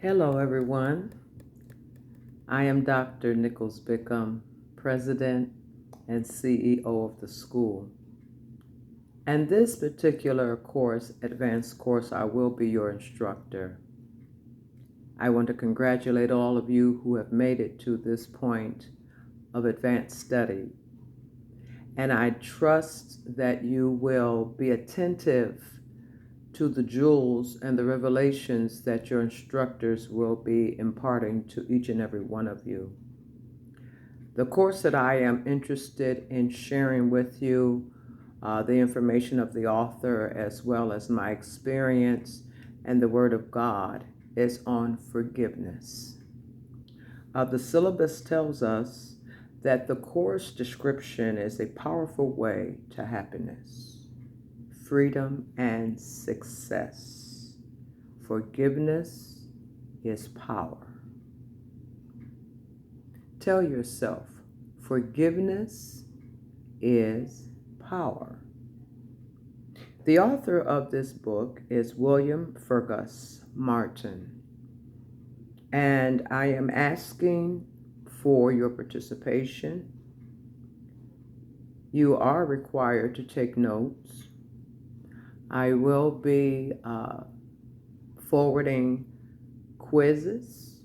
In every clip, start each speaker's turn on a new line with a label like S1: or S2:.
S1: Hello, everyone. I am Dr. Nichols-Bickhem, President and CEO of the school. And this particular course, advanced course, I will be your instructor. I want to congratulate all of you who have made it to this point of advanced study. And I trust that you will be attentive to the jewels and the revelations that your instructors will be imparting to each and every one of you. The course that I am interested in sharing with you, the information of the author as well as my experience and the Word of God, is on forgiveness. The syllabus tells us that the course description is a powerful way to happiness, freedom, and success. Forgiveness is power. Tell yourself, forgiveness is power. The author of this book is William Fergus Martin, and I am asking for your participation. You are required to take notes. I will be forwarding quizzes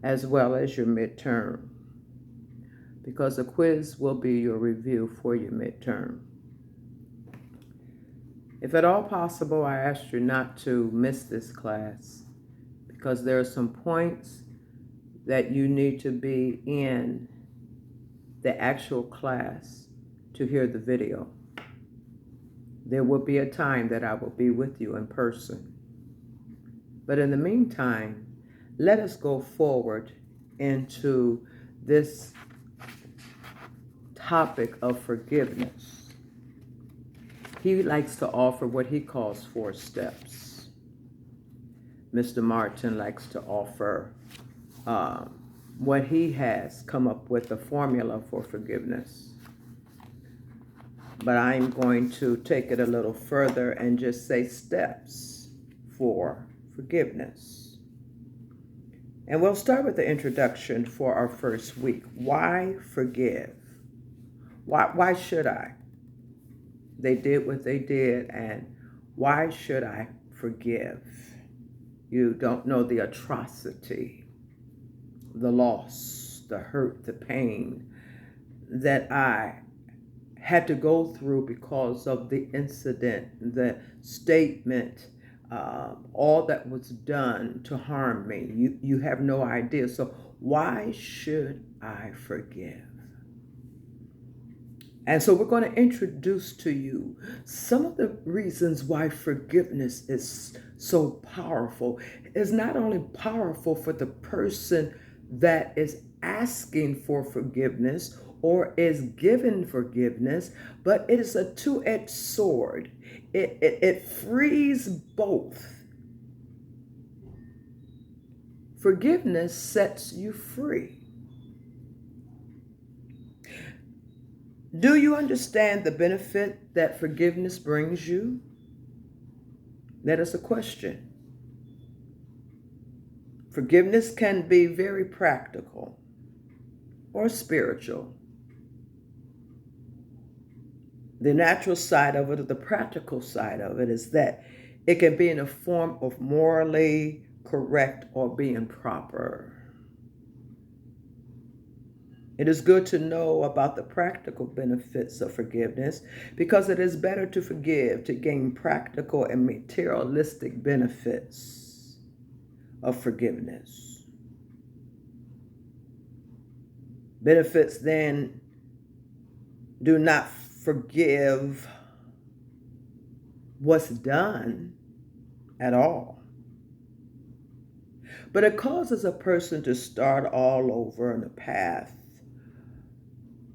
S1: as well as your midterm, because a quiz will be your review for your midterm. If at all possible, I ask you not to miss this class, because there are some points that you need to be in the actual class to hear the video. There will be a time that I will be with you in person. But in the meantime, let us go forward into this topic of forgiveness. He likes to offer what he calls 4 steps. Mr. Martin likes to offer what he has come up with, a formula for forgiveness. But I'm going to take it a little further and just say steps for forgiveness. And we'll start with the introduction for our first week. Why forgive? Why should I? They did what they did, and why should I forgive? You don't know the atrocity, the loss, the hurt, the pain that I had to go through because of the incident, the statement, all that was done to harm me. You have no idea. So why should I forgive? And so we're going to introduce to you some of the reasons why forgiveness is so powerful. It's not only powerful for the person that is asking for forgiveness or is given forgiveness, but it is a two-edged sword. It frees both. Forgiveness sets you free. Do you understand the benefit that forgiveness brings you? That is a question. Forgiveness can be very practical or spiritual. The natural side of it, or the practical side of it, is that it can be in a form of morally correct or being proper. It is good to know about the practical benefits of forgiveness, because it is better to forgive to gain practical and materialistic benefits of forgiveness. Benefits then do not forgive what's done at all, but it causes a person to start all over on a path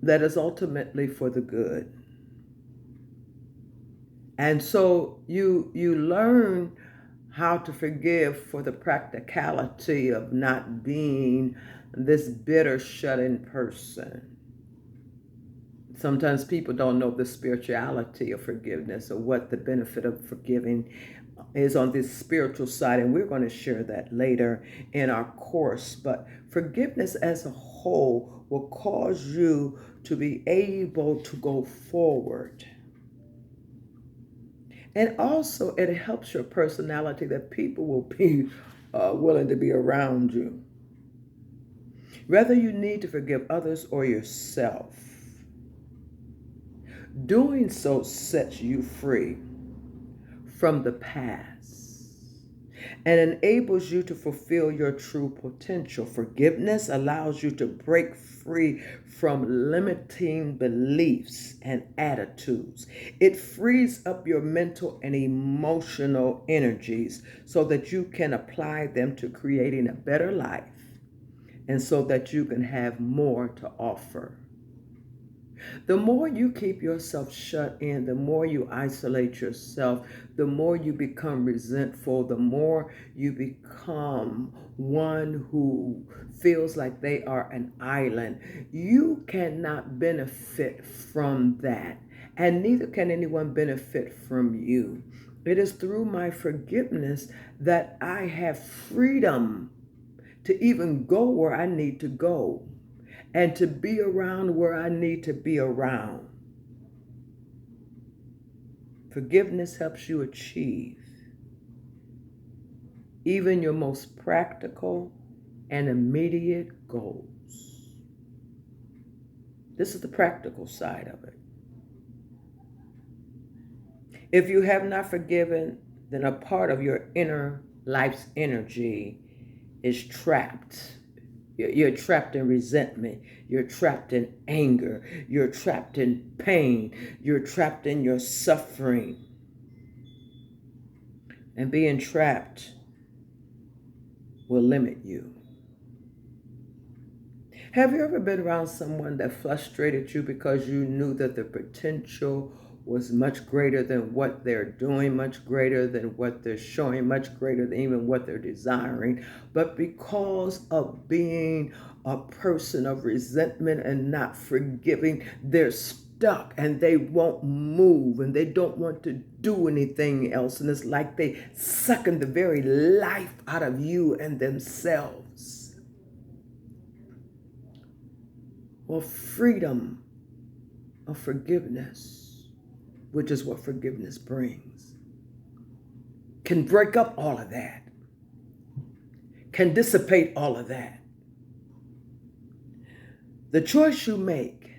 S1: that is ultimately for the good. And so you learn how to forgive for the practicality of not being this bitter, shut-in person. Sometimes people don't know the spirituality of forgiveness or what the benefit of forgiving is on this spiritual side, and we're going to share that later in our course. But forgiveness as a whole will cause you to be able to go forward. And also, it helps your personality that people will be willing to be around you. Whether you need to forgive others or yourself, doing so sets you free from the past and enables you to fulfill your true potential. Forgiveness allows you to break free from limiting beliefs and attitudes. It frees up your mental and emotional energies so that you can apply them to creating a better life and so that you can have more to offer. The more you keep yourself shut in, the more you isolate yourself, the more you become resentful, the more you become one who feels like they are an island. You cannot benefit from that, and neither can anyone benefit from you. It is through my forgiveness that I have freedom to even go where I need to go and to be around where I need to be around. Forgiveness helps you achieve even your most practical and immediate goals. This is the practical side of it. If you have not forgiven, then a part of your inner life's energy is trapped. You're trapped in resentment. You're trapped in anger. You're trapped in pain. You're trapped in your suffering. And being trapped will limit you. Have you ever been around someone that frustrated you because you knew that the potential was much greater than what they're doing, much greater than what they're showing, much greater than even what they're desiring, but because of being a person of resentment and not forgiving, they're stuck and they won't move and they don't want to do anything else, and it's like they sucking the very life out of you and themselves. Well, freedom of forgiveness, which is what forgiveness brings, can break up all of that, can dissipate all of that. The choice you make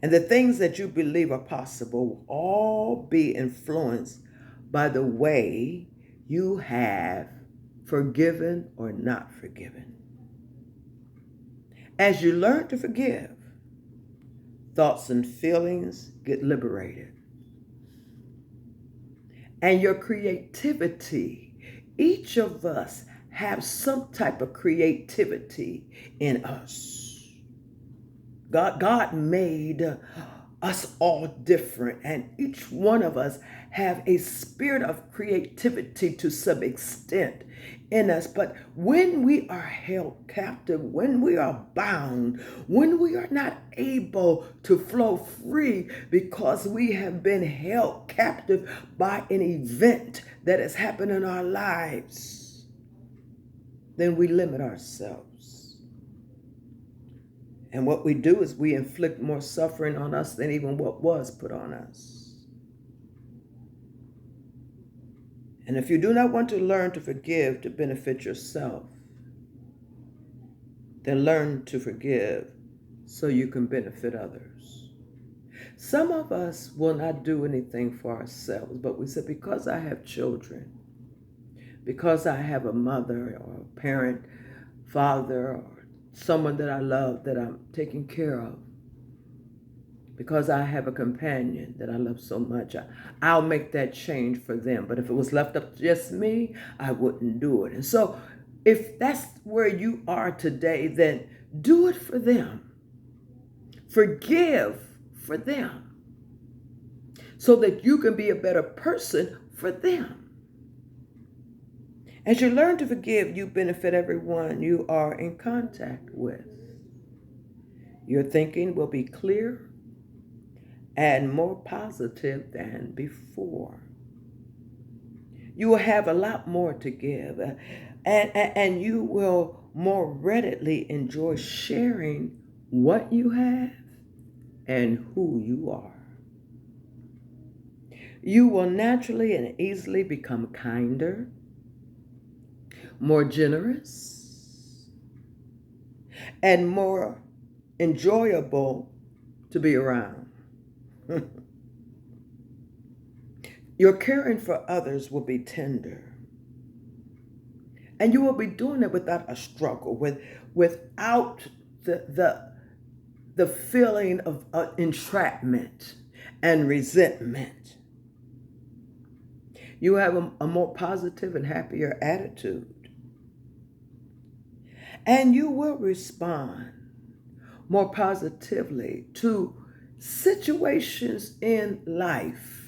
S1: and the things that you believe are possible will all be influenced by the way you have forgiven or not forgiven. As you learn to forgive, thoughts and feelings get liberated. And your creativity, each of us have some type of creativity in us. God made us all different, and each one of us have a spirit of creativity to some extent in us. But when we are held captive, when we are bound, when we are not able to flow free because we have been held captive by an event that has happened in our lives, then we limit ourselves. And what we do is we inflict more suffering on us than even what was put on us. And if you do not want to learn to forgive to benefit yourself, then learn to forgive so you can benefit others. Some of us will not do anything for ourselves, but we say, because I have children, because I have a mother or a parent, father, or someone that I love that I'm taking care of, because I have a companion that I love so much, I'll make that change for them. But if it was left up to just me, I wouldn't do it. And so if that's where you are today, then do it for them. Forgive for them so that you can be a better person for them. As you learn to forgive, you benefit everyone you are in contact with. Your thinking will be clear and more positive than before. You will have a lot more to give, and you will more readily enjoy sharing what you have and who you are. You will naturally and easily become kinder, more generous, and more enjoyable to be around. Your caring for others will be tender. And you will be doing it without a struggle, without the feeling of entrapment and resentment. You have a more positive and happier attitude. And you will respond more positively to situations in life.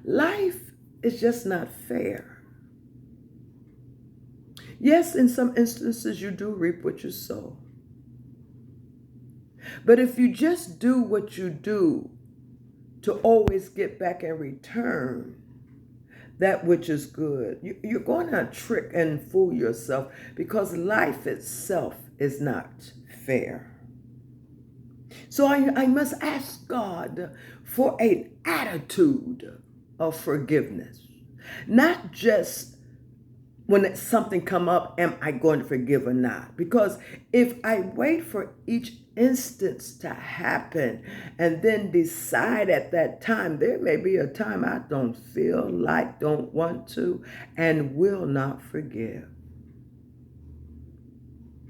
S1: Life is just not fair. Yes, in some instances you do reap what you sow. But if you just do what you do to always get back in return that which is good, you're going to trick and fool yourself, because life itself is not fair. So I must ask God for an attitude of forgiveness, not just when something come up, am I going to forgive or not? Because if I wait for each instance to happen and then decide at that time, there may be a time I don't feel like, don't want to, and will not forgive.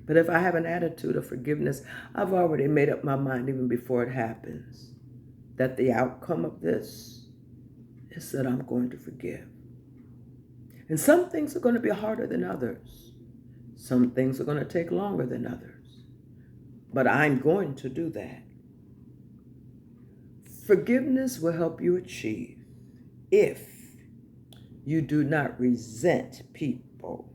S1: But if I have an attitude of forgiveness, I've already made up my mind even before it happens, that the outcome of this is that I'm going to forgive. And some things are going to be harder than others. Some things are going to take longer than others. But I'm going to do that. Forgiveness will help you achieve if you do not resent people.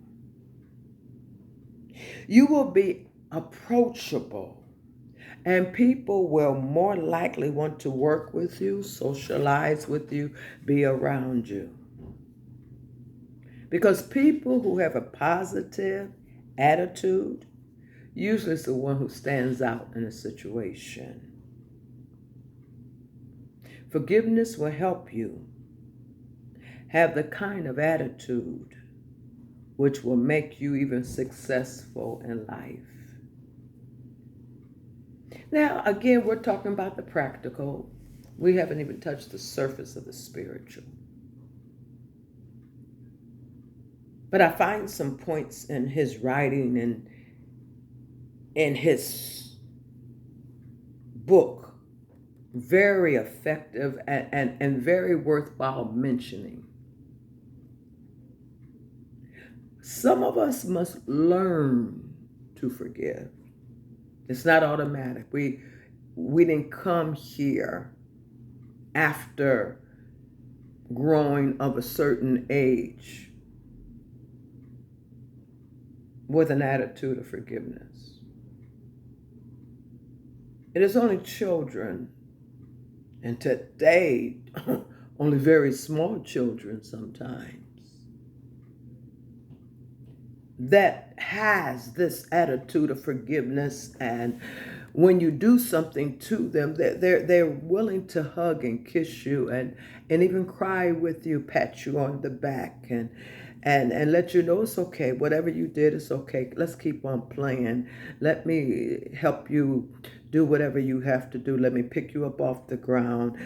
S1: You will be approachable, and people will more likely want to work with you, socialize with you, be around you. Because people who have a positive attitude usually is the one who stands out in a situation. Forgiveness will help you have the kind of attitude which will make you even successful in life. Now, again, we're talking about the practical. We haven't even touched the surface of the spiritual. But I find some points in his writing and in his book very effective and very worthwhile mentioning. Some of us must learn to forgive. It's not automatic. We didn't come here after growing of a certain age with an attitude of forgiveness. It is only children, and today, only very small children sometimes, that has this attitude of forgiveness, and when you do something to them, they're willing to hug and kiss you and even cry with you, pat you on the back, and let you know it's okay. Whatever you did is okay. Let's keep on playing. Let me help you do whatever you have to do. Let me pick you up off the ground.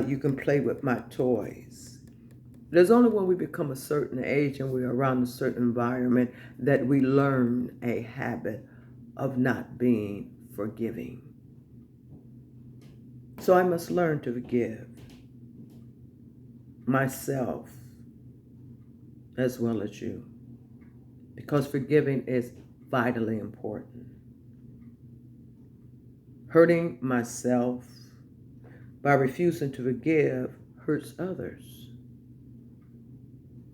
S1: You can play with my toys. There's only when we become a certain age and we're around a certain environment that we learn a habit of not being forgiving. So I must learn to forgive myself as well as you, because forgiving is vitally important. Hurting myself by refusing to forgive hurts others.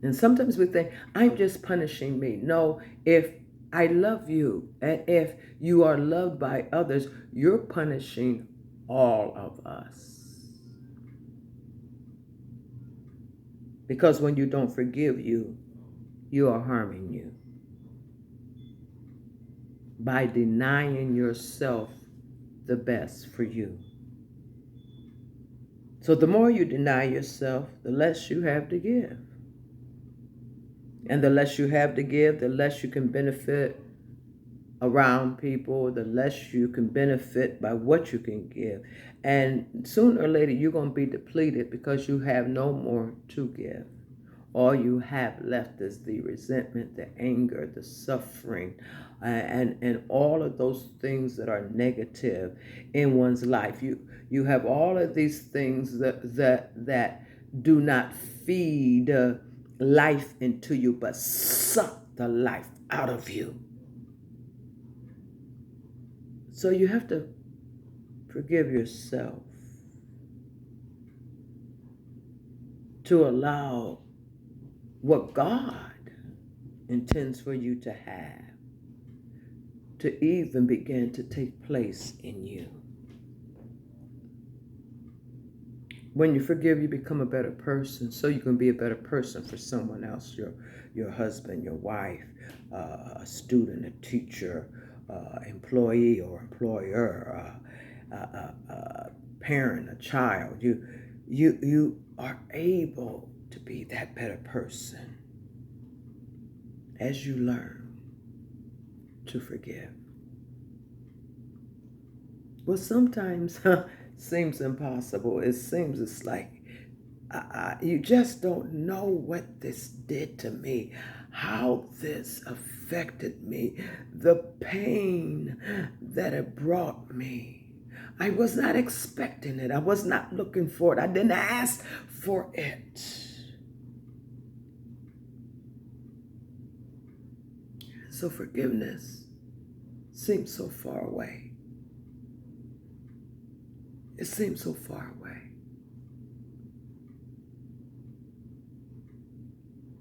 S1: And sometimes we think, I'm just punishing me. No, if I love you and if you are loved by others, you're punishing all of us. Because when you don't forgive you, you are harming you by denying yourself the best for you. So the more you deny yourself, the less you have to give. And the less you have to give, the less you can benefit around people, the less you can benefit by what you can give. And sooner or later, you're going to be depleted because you have no more to give. All you have left is the resentment, the anger, the suffering, and all of those things that are negative in one's life. You have all of these things that do not feed life into you, but suck the life out of you. So you have to forgive yourself to allow what God intends for you to have to even begin to take place in you. When you forgive, you become a better person, so you can be a better person for someone else, your husband, your wife, a student, a teacher, employee or employer, parent, a child. You are able to be that better person as you learn to forgive. Well, sometimes seems impossible. It seems it's like you just don't know what this did to me, how this affected me, the pain that it brought me. I was not expecting it. I was not looking for it. I didn't ask for it. So forgiveness seems so far away. It seems so far away.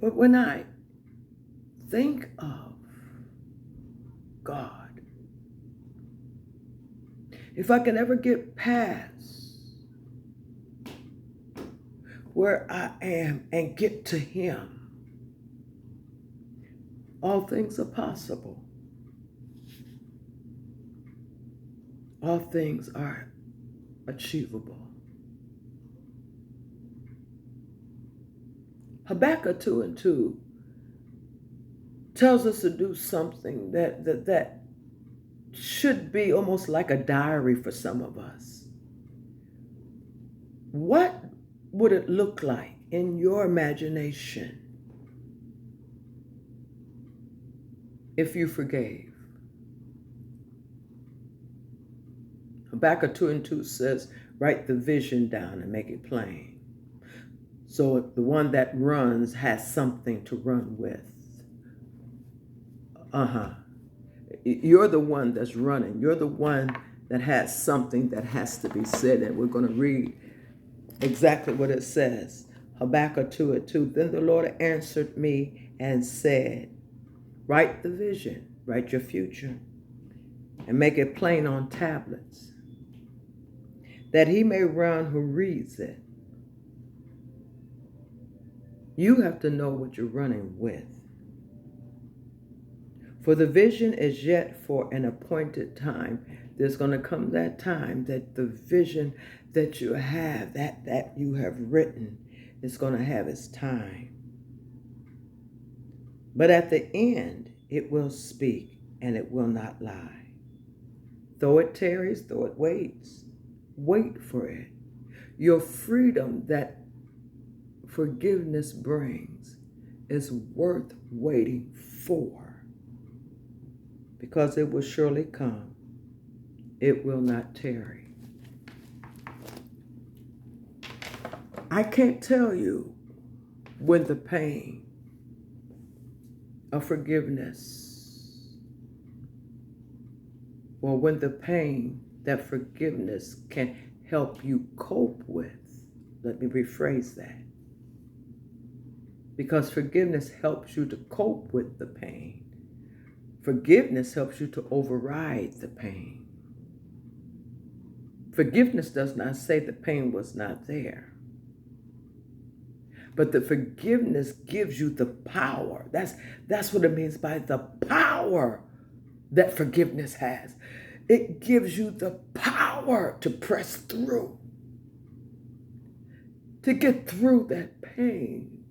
S1: But when I think of God, if I can ever get past where I am and get to Him, all things are possible. All things are achievable. Habakkuk 2:2 tells us to do something that should be almost like a diary for some of us. What would it look like in your imagination if you forgave? Habakkuk 2:2 says, write the vision down and make it plain. So the one that runs has something to run with. You're the one that's running. You're the one that has something that has to be said. And we're going to read exactly what it says. Habakkuk 2:2. Then the Lord answered me and said, write the vision, write your future, and make it plain on tablets, that he may run who reads it. You have to know what you're running with. For the vision is yet for an appointed time. There's going to come that time that the vision that you have, that you have written, is going to have its time. But at the end, it will speak and it will not lie. Though it tarries, though it waits, wait for it. Your freedom that forgiveness brings is worth waiting for, because it will surely come. It will not tarry. I can't tell you when the pain of forgiveness, or when the pain that forgiveness can help you cope with. Let me rephrase that. Because forgiveness helps you to cope with the pain. Forgiveness helps you to override the pain. Forgiveness does not say the pain was not there. But the forgiveness gives you the power. That's what it means by the power that forgiveness has. It gives you the power to press through, to get through that pain.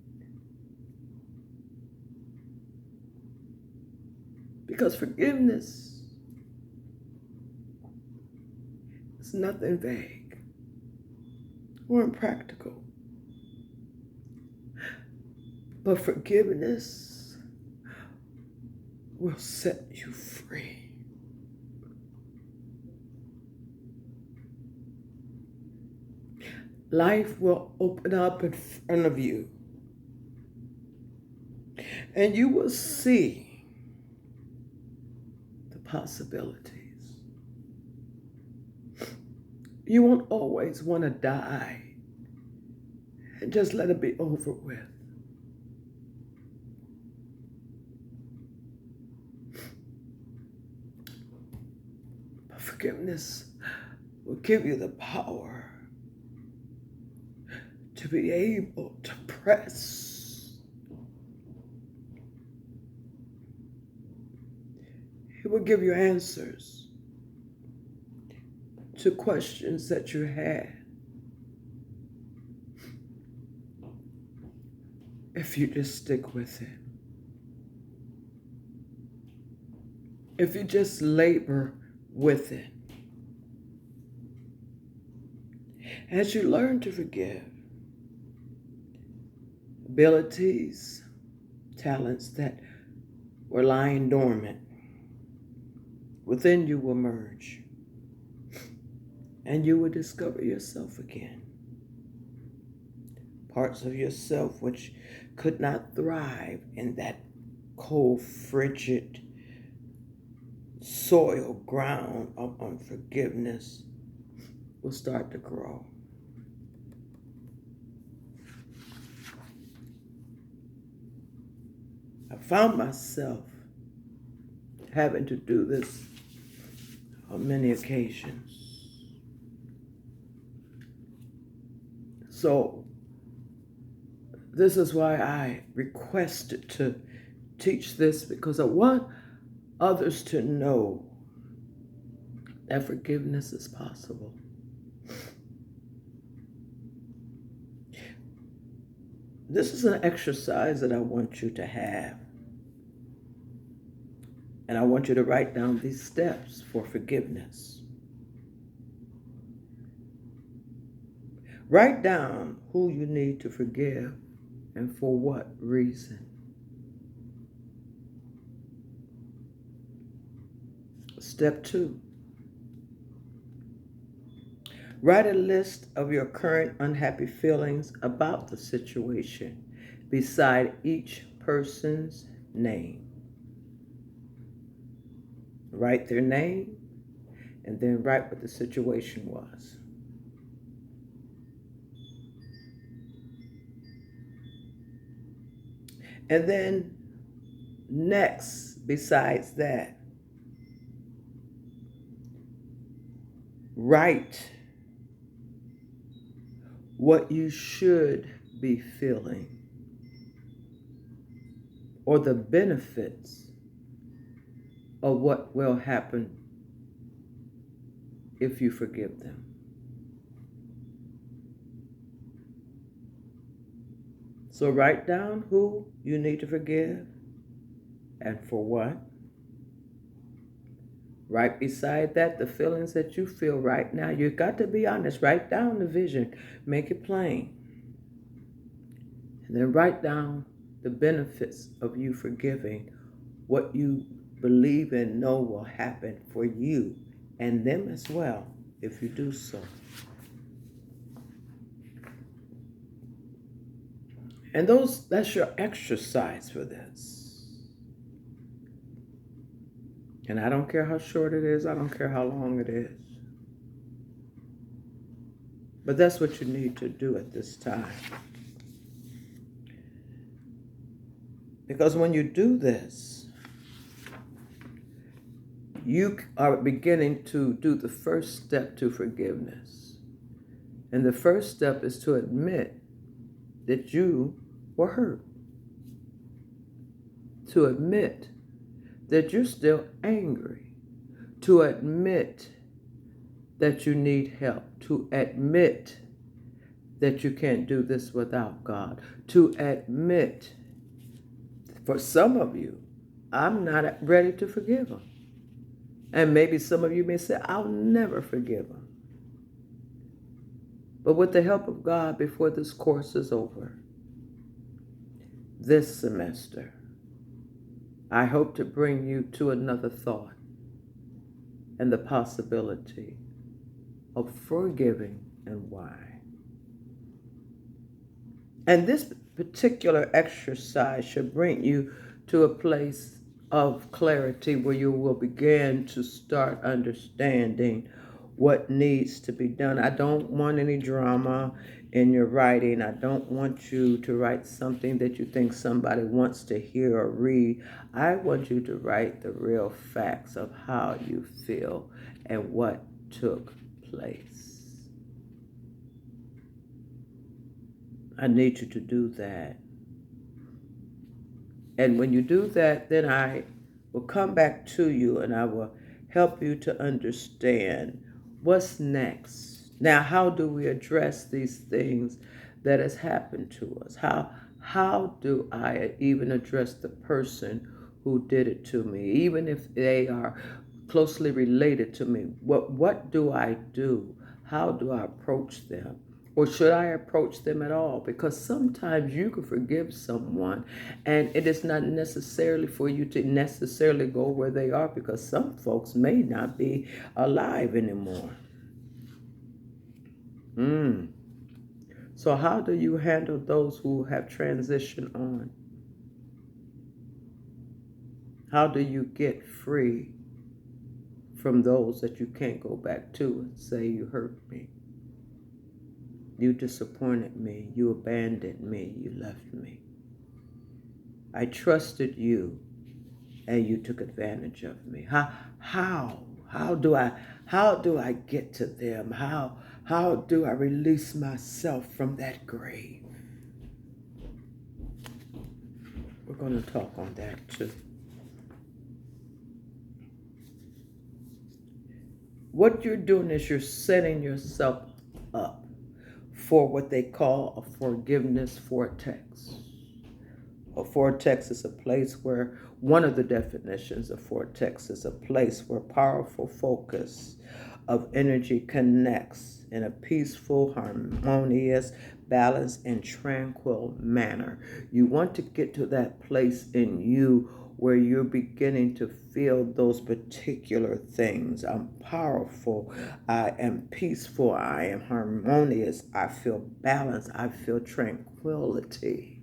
S1: Because forgiveness is nothing vague or impractical. But forgiveness will set you free. Life will open up in front of you, and you will see the possibilities. You won't always want to die and just let it be over with. But forgiveness will give you the power to be able to press. It will give you answers to questions that you had. If you just stick with it. If you just labor with it. As you learn to forgive, abilities, talents that were lying dormant within you will merge, and you will discover yourself again. Parts of yourself which could not thrive in that cold, frigid soil ground of unforgiveness will start to grow. I found myself having to do this on many occasions. So this is why I requested to teach this, because I want others to know that forgiveness is possible. This is an exercise that I want you to have. And I want you to write down these steps for forgiveness. Write down who you need to forgive and for what reason. Step 2. Write a list of your current unhappy feelings about the situation beside each person's name. Write their name and then write what the situation was. And then next, besides that, write what you should be feeling or the benefits of what will happen if you forgive them. So write down who you need to forgive and for what. Right beside that, the feelings that you feel right now. You've got to be honest. Write down the vision. Make it plain. And then write down the benefits of you forgiving, what you believe and know will happen for you and them as well if you do so. And that's your exercise for this. And I don't care how short it is. I don't care how long it is. But that's what you need to do at this time. Because when you do this, you are beginning to do the first step to forgiveness. And the first step is to admit that you or hurt. To admit that you're still angry. To admit that you need help. To admit that you can't do this without God. To admit, for some of you, I'm not ready to forgive him. And maybe some of you may say, I'll never forgive him. But with the help of God, before this course is over, this semester, I hope to bring you to another thought and the possibility of forgiving and why. And this particular exercise should bring you to a place of clarity where you will begin to start understanding what needs to be done. I don't want any drama in your writing. I don't want you to write something that you think somebody wants to hear or read. I want you to write the real facts of how you feel and what took place. I need you to do that. And when you do that, then I will come back to you and I will help you to understand what's next. Now, how do we address these things that has happened to us? How do I even address the person who did it to me, even if they are closely related to me? What do I do? How do I approach them? Or should I approach them at all? Because sometimes you can forgive someone and it is not necessarily for you to necessarily go where they are, because some folks may not be alive anymore. So how do you handle those who have transitioned on? How do you get free from those that you can't go back to and say, you hurt me? You disappointed me. You abandoned me. You left me. I trusted you, and you took advantage of me. How do I get to them? How do I release myself from that grave? We're going to talk on that too. What you're doing is you're setting yourself up for what they call a forgiveness vortex. A vortex is a place where, one of the definitions of vortex is a place where powerful focus of energy connects in a peaceful, harmonious, balanced, and tranquil manner. You want to get to that place in you where you're beginning to feel those particular things. I'm powerful, I am peaceful, I am harmonious, I feel balance, I feel tranquility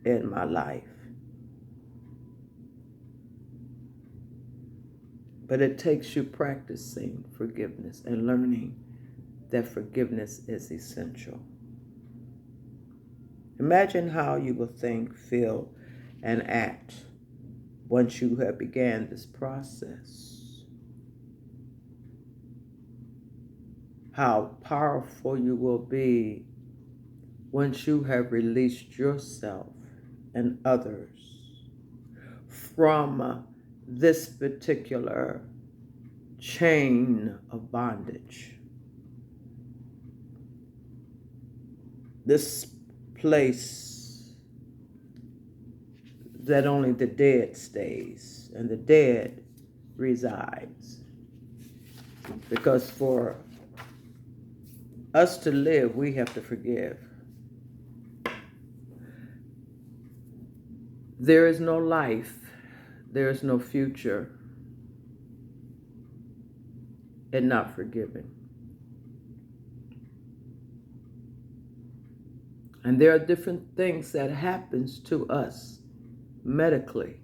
S1: in my life. But it takes you practicing forgiveness and learning that forgiveness is essential. Imagine how you will think, feel, and act once you have began this process. How powerful you will be once you have released yourself and others from this particular chain of bondage. This place that only the dead stays and the dead resides. Because for us to live, we have to forgive. There is no life, there is no future in not forgiving. And there are different things that happens to us medically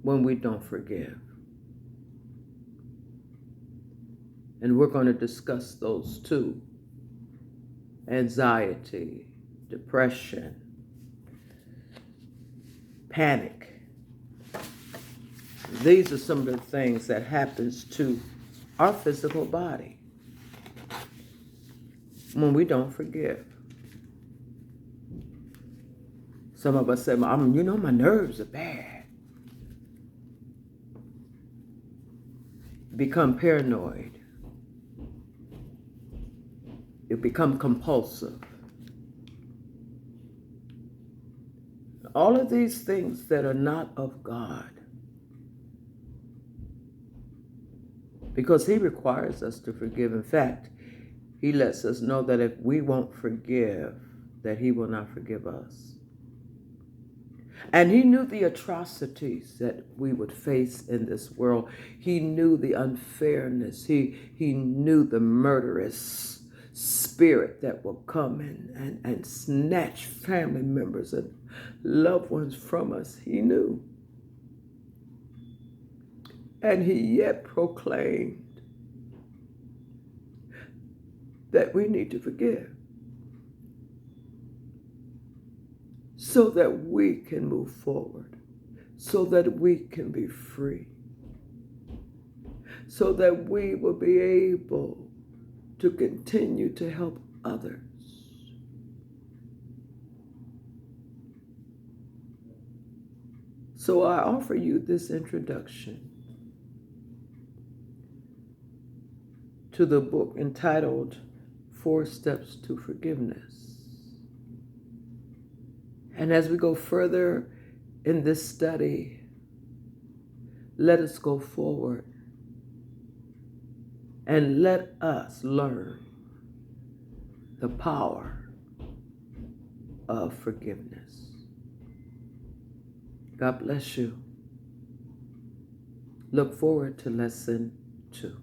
S1: when we don't forgive. And we're going to discuss those too. Anxiety, depression, panic. These are some of the things that happens to our physical body when we don't forgive. Some of us say, my nerves are bad. Become paranoid. You become compulsive. All of these things that are not of God. Because he requires us to forgive. In fact, he lets us know that if we won't forgive, that he will not forgive us. And he knew the atrocities that we would face in this world. He knew the unfairness. He knew the murderous spirit that will come and snatch family members and loved ones from us. He knew. And he yet proclaimed that we need to forgive so that we can move forward, so that we can be free, so that we will be able to continue to help others. So I offer you this introduction to the book entitled 4 Steps to Forgiveness. And as we go further in this study, let us go forward and let us learn the power of forgiveness. God bless you. Look forward to lesson 2.